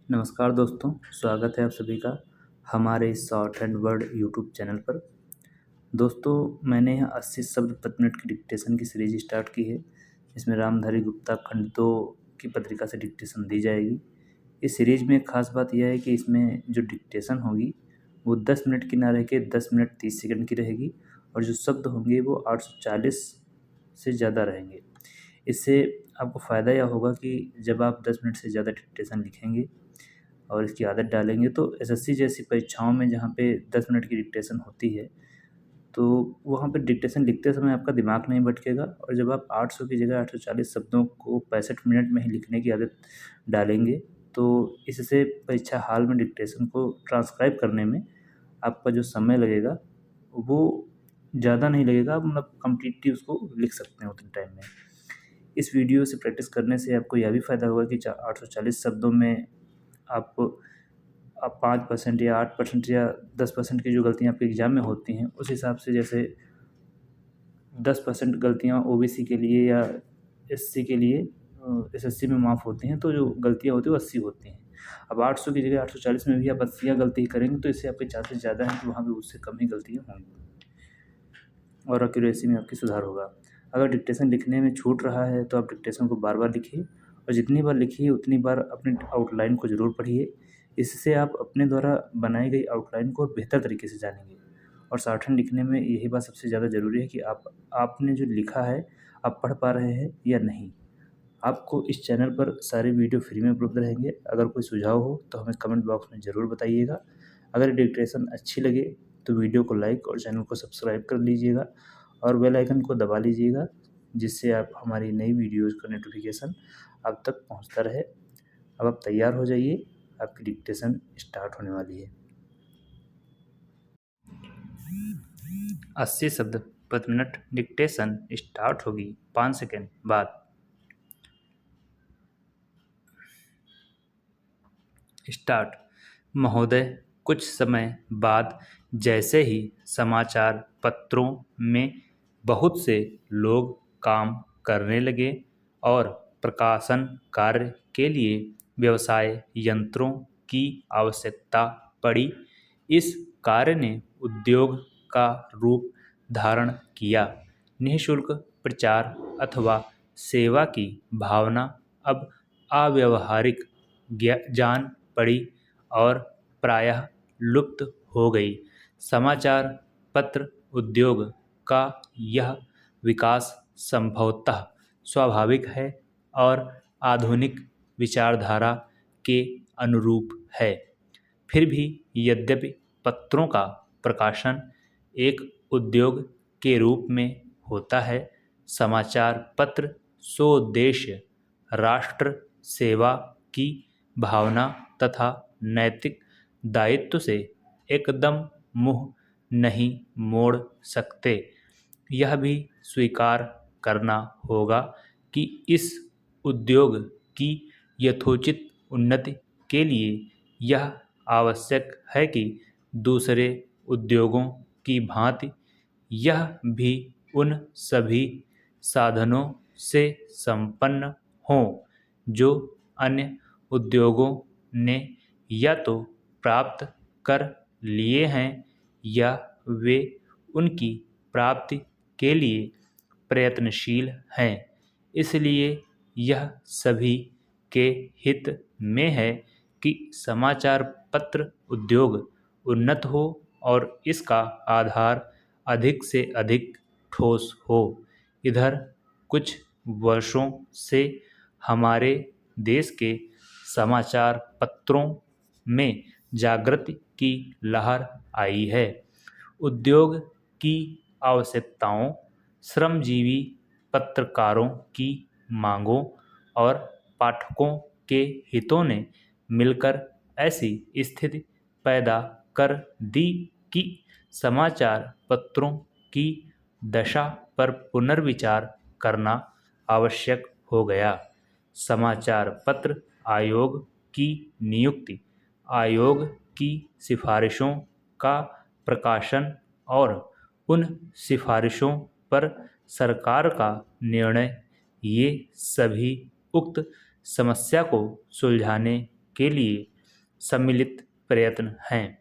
नमस्कार दोस्तों, स्वागत है आप सभी का हमारे इस short and word YouTube channel पर। दोस्तों, मैंने यहाँ 80 शब्द प्रति मिनट की डिक्टेशन की सीरीज स्टार्ट की है। इसमें रामधारी गुप्ता खंड 2 की पत्रिका से डिक्टेशन दी जाएगी। इस सीरीज में एक खास बात यह है कि इसमें जो डिक्टेशन होगी वो 10 मिनट की ना रह के 10 मिनट 30 सेकंड की रहेगी और जो शब्द होंगे वो 840 से ज़्यादा रहेंगे। इससे आपको फ़ायदा यह होगा कि जब आप 10 मिनट से ज़्यादा डिक्टेशन लिखेंगे और इसकी आदत डालेंगे तो एसएससी जैसी परीक्षाओं में जहाँ पे 10 मिनट की डिक्टेशन होती है, तो वहाँ पे डिक्टेशन लिखते समय आपका दिमाग नहीं भटकेगा और जब आप 800 की जगह 840 शब्दों को 65 मिनट में ही लिखने की आदत डालेंगे, तो इससे परीक्षा हॉल में डिक्टेशन को ट्रांसक्राइब करने में आपका जो समय लगेगा, वो ज़्यादा नहीं लगेगा। आप मतलब कंप्लीटली उसको लिख सकते हैं उतने टाइम में। इस वीडियो से प्रैक्टिस करने से आपको यह भी फ़ायदा होगा कि 840 शब्दों में आप 5% या 8% या 10% की जो गलतियाँ आपके एग्ज़ाम में होती हैं, उस हिसाब से जैसे 10% गलतियाँ ओबीसी के लिए या एससी के लिए एसएससी में माफ़ होती हैं, तो जो गलतियाँ होती हैं वो 80 होती हैं। अब 800 की जगह 840 में भी आप 80 गलती करेंगे तो इससे आपके चांसेस ज़्यादा हैं कि वहाँ पे उससे कम ही गलतियाँ होंगी और एक्यूरेसी में आपकी सुधार होगा। अगर डिक्टेशन लिखने में छूट रहा है तो आप डिक्टेशन को बार-बार लिखिए और जितनी बार लिखिए उतनी बार अपने आउटलाइन को ज़रूर पढ़िए। इससे आप अपने द्वारा बनाई गई आउटलाइन को बेहतर तरीके से जानेंगे और शॉर्टहैंड लिखने में यही बात सबसे ज़्यादा ज़रूरी है कि आपने जो लिखा है, आप पढ़ पा रहे हैं या नहीं। आपको इस चैनल पर सारे वीडियो फ्री में उपलब्ध रहेंगे। अगर कोई सुझाव हो तो हमें कमेंट बॉक्स में ज़रूर बताइएगा। अगर डिक्टेशन अच्छी लगे तो वीडियो को लाइक और चैनल को सब्सक्राइब कर लीजिएगा और बेल आइकन को दबा लीजिएगा, जिससे आप हमारी नई वीडियोज़ का नोटिफिकेशन आप तक पहुंचता रहे। अब आप तैयार हो जाइए, आपकी डिक्टेशन स्टार्ट होने वाली है। 80 शब्द प्रति मिनट डिक्टेशन स्टार्ट होगी 5 सेकेंड बाद। स्टार्ट। महोदय, कुछ समय बाद जैसे ही समाचार पत्रों में बहुत से लोग काम करने लगे और प्रकाशन कार्य के लिए व्यवसाय यंत्रों की आवश्यकता पड़ी, इस कार्य ने उद्योग का रूप धारण किया। निःशुल्क प्रचार अथवा सेवा की भावना अब अव्यावहारिक जान पड़ी और प्रायः लुप्त हो गई। समाचार पत्र उद्योग का यह विकास संभवतः स्वाभाविक है और आधुनिक विचारधारा के अनुरूप है। फिर भी यद्यपि पत्रों का प्रकाशन एक उद्योग के रूप में होता है, समाचार पत्र स्वोद्देश्य राष्ट्र सेवा की भावना तथा नैतिक दायित्व से एकदम मुँह नहीं मोड़ सकते। यह भी स्वीकार करना होगा कि इस उद्योग की यथोचित उन्नति के लिए यह आवश्यक है कि दूसरे उद्योगों की भांति यह भी उन सभी साधनों से संपन्न हों जो अन्य उद्योगों ने या तो प्राप्त कर लिए हैं या वे उनकी प्राप्ति के लिए प्रयत्नशील हैं। इसलिए यह सभी के हित में है कि समाचार पत्र उद्योग उन्नत हो और इसका आधार अधिक से अधिक ठोस हो। इधर कुछ वर्षों से हमारे देश के समाचार पत्रों में जागृति की लहर आई है। उद्योग की आवश्यकताओं, श्रमजीवी पत्रकारों की मांगों और पाठकों के हितों ने मिलकर ऐसी स्थिति पैदा कर दी कि समाचार पत्रों की दशा पर पुनर्विचार करना आवश्यक हो गया। समाचार पत्र आयोग की नियुक्ति, आयोग की सिफारिशों का प्रकाशन और उन सिफारिशों पर सरकार का निर्णय, ये सभी उक्त समस्या को सुलझाने के लिए सम्मिलित प्रयत्न हैं।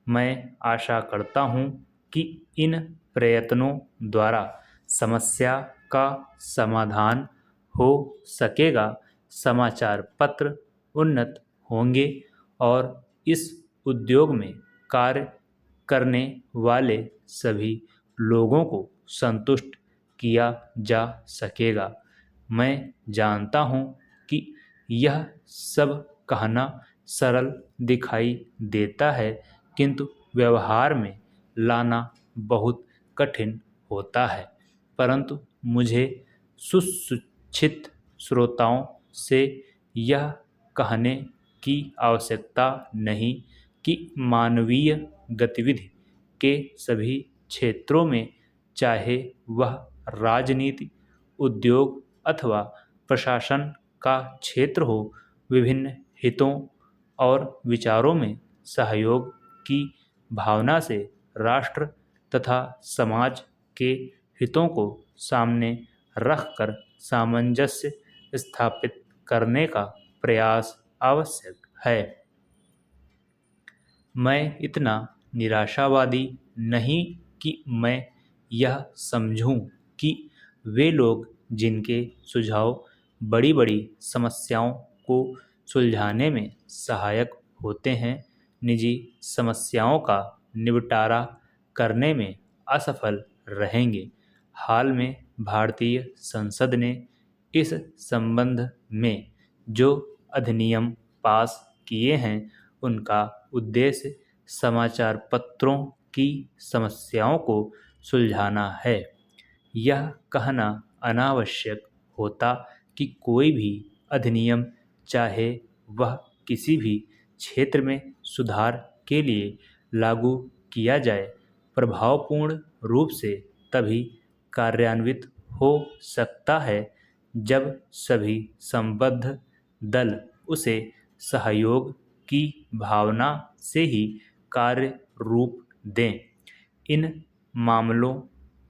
मैं आशा करता हूँ कि इन प्रयत्नों द्वारा समस्या का समाधान हो सकेगा, समाचार पत्र उन्नत होंगे और इस उद्योग में कार्य करने वाले सभी लोगों को संतुष्ट किया जा सकेगा। मैं जानता हूँ कि यह सब कहना सरल दिखाई देता है, किंतु व्यवहार में लाना बहुत कठिन होता है। परंतु मुझे सुशिक्षित श्रोताओं से यह कहने की आवश्यकता नहीं कि मानवीय गतिविधि के सभी क्षेत्रों में, चाहे वह राजनीति, उद्योग अथवा प्रशासन का क्षेत्र हो, विभिन्न हितों और विचारों में सहयोग की भावना से राष्ट्र तथा समाज के हितों को सामने रखकर सामंजस्य स्थापित करने का प्रयास आवश्यक है। मैं इतना निराशावादी नहीं कि मैं यह समझूं कि वे लोग जिनके सुझाव बड़ी बड़ी समस्याओं को सुलझाने में सहायक होते हैं, निजी समस्याओं का निपटारा करने में असफल रहेंगे। हाल में भारतीय संसद ने इस संबंध में जो अधिनियम पास किए हैं, उनका उद्देश्य समाचार पत्रों की समस्याओं को सुलझाना है। यह कहना अनावश्यक होता कि कोई भी अधिनियम, चाहे वह किसी भी क्षेत्र में सुधार के लिए लागू किया जाए, प्रभावपूर्ण रूप से तभी कार्यान्वित हो सकता है जब सभी संबद्ध दल उसे सहयोग की भावना से ही कार्य रूप दें। इन मामलों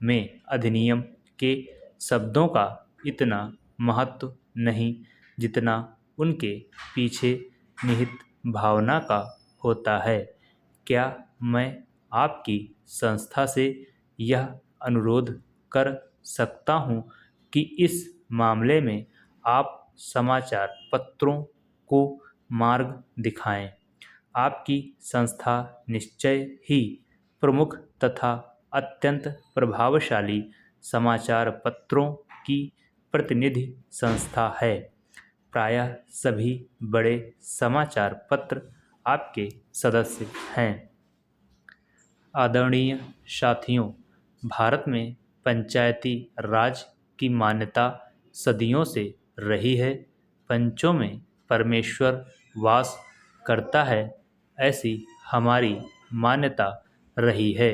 में अधिनियम के शब्दों का इतना महत्व नहीं जितना उनके पीछे निहित भावना का होता है। क्या मैं आपकी संस्था से यह अनुरोध कर सकता हूँ कि इस मामले में आप समाचार पत्रों को मार्ग दिखाएं? आपकी संस्था निश्चय ही प्रमुख तथा अत्यंत प्रभावशाली समाचार पत्रों की प्रतिनिधि संस्था है। प्रायः सभी बड़े समाचार पत्र आपके सदस्य हैं। आदरणीय साथियों, भारत में पंचायती राज की मान्यता सदियों से रही है। पंचों में परमेश्वर वास करता है, ऐसी हमारी मान्यता रही है।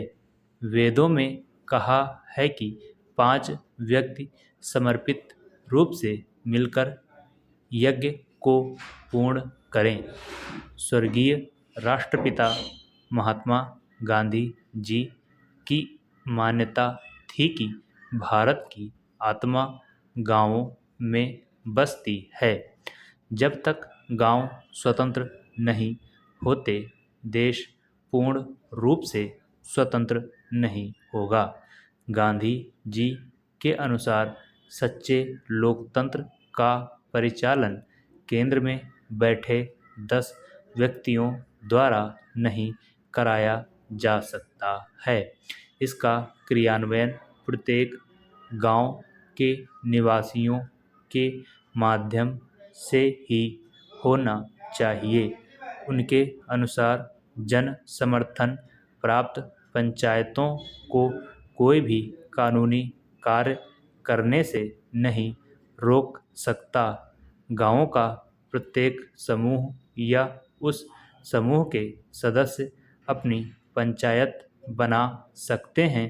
वेदों में कहा है कि 5 व्यक्ति समर्पित रूप से मिलकर यज्ञ को पूर्ण करें। स्वर्गीय राष्ट्रपिता महात्मा गांधी जी की मान्यता थी कि भारत की आत्मा गांवों में बसती है। जब तक गांव स्वतंत्र नहीं होते, देश पूर्ण रूप से स्वतंत्र नहीं होगा। गांधी जी के अनुसार सच्चे लोकतंत्र का परिचालन केंद्र में बैठे 10 व्यक्तियों द्वारा नहीं कराया जा सकता है। इसका क्रियान्वयन प्रत्येक गांव के निवासियों के माध्यम से ही होना चाहिए। उनके अनुसार जन समर्थन प्राप्त पंचायतों को कोई भी कानूनी कार्य करने से नहीं रोक सकता। गांवों का प्रत्येक समूह या उस समूह के सदस्य अपनी पंचायत बना सकते हैं,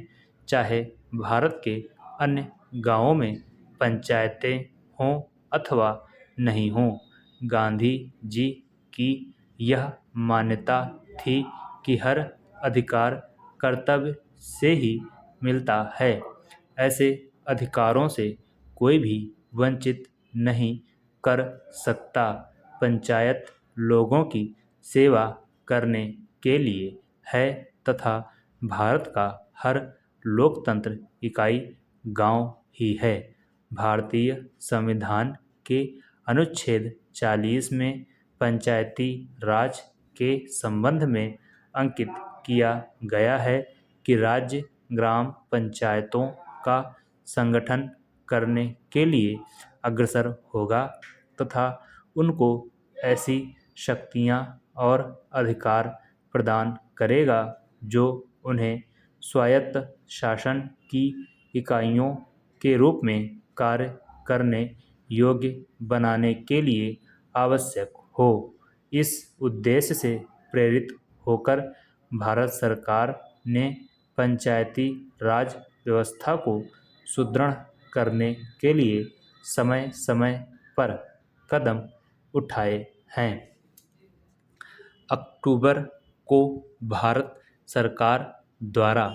चाहे भारत के अन्य गांवों में पंचायतें हों अथवा नहीं हों। गांधी जी की यह मान्यता थी कि हर अधिकार कर्तव्य से ही मिलता है। ऐसे अधिकारों से कोई भी वंचित नहीं कर सकता। पंचायत लोगों की सेवा करने के लिए है तथा भारत का हर लोकतंत्र इकाई गांव ही है। भारतीय संविधान के अनुच्छेद 40 में पंचायती राज के संबंध में अंकित किया गया है कि राज्य ग्राम पंचायतों का संगठन करने के लिए अग्रसर होगा तथा उनको ऐसी शक्तियां और अधिकार प्रदान करेगा जो उन्हें स्वायत्त शासन की इकाइयों के रूप में कार्य करने योग्य बनाने के लिए आवश्यक हो। इस उद्देश्य से प्रेरित होकर भारत सरकार ने पंचायती राज व्यवस्था को सुदृढ़ करने के लिए समय समय पर कदम उठाए हैं। अक्टूबर को भारत सरकार द्वारा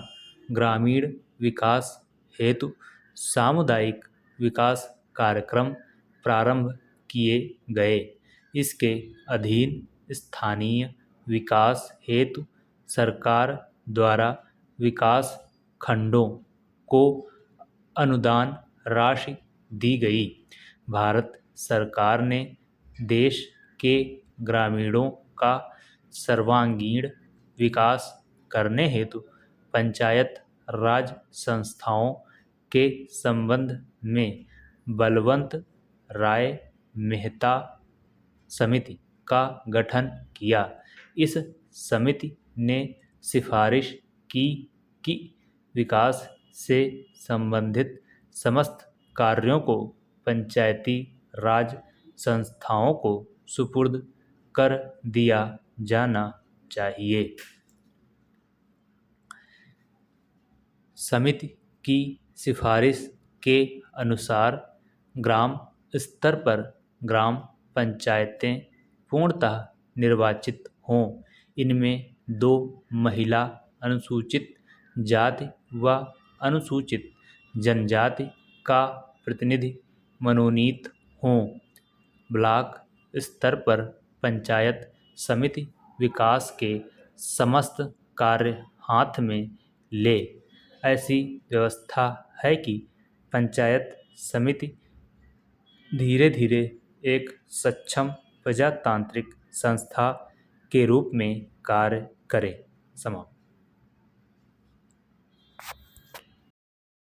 ग्रामीण विकास हेतु सामुदायिक विकास कार्यक्रम प्रारंभ किए गए। इसके अधीन स्थानीय विकास हेतु सरकार द्वारा विकास खंडों को अनुदान राशि दी गई। भारत सरकार ने देश के ग्रामीणों का सर्वांगीण विकास करने हेतु पंचायत राज संस्थाओं के संबंध में बलवंत राय मेहता समिति का गठन किया। इस समिति ने सिफारिश की कि विकास से संबंधित समस्त कार्यों को पंचायती राज संस्थाओं को सुपुर्द कर दिया जाना चाहिए। समिति की सिफारिश के अनुसार ग्राम स्तर पर ग्राम पंचायतें पूर्णतः निर्वाचित हों। इनमें 2 महिला अनुसूचित जाति व अनुसूचित जनजाति का प्रतिनिधि मनोनीत हों। ब्लॉक स्तर पर पंचायत समिति विकास के समस्त कार्य हाथ में ले। ऐसी व्यवस्था है कि पंचायत समिति धीरे धीरे एक सक्षम प्रजातांत्रिक संस्था के रूप में कार्य करे। समाप्त।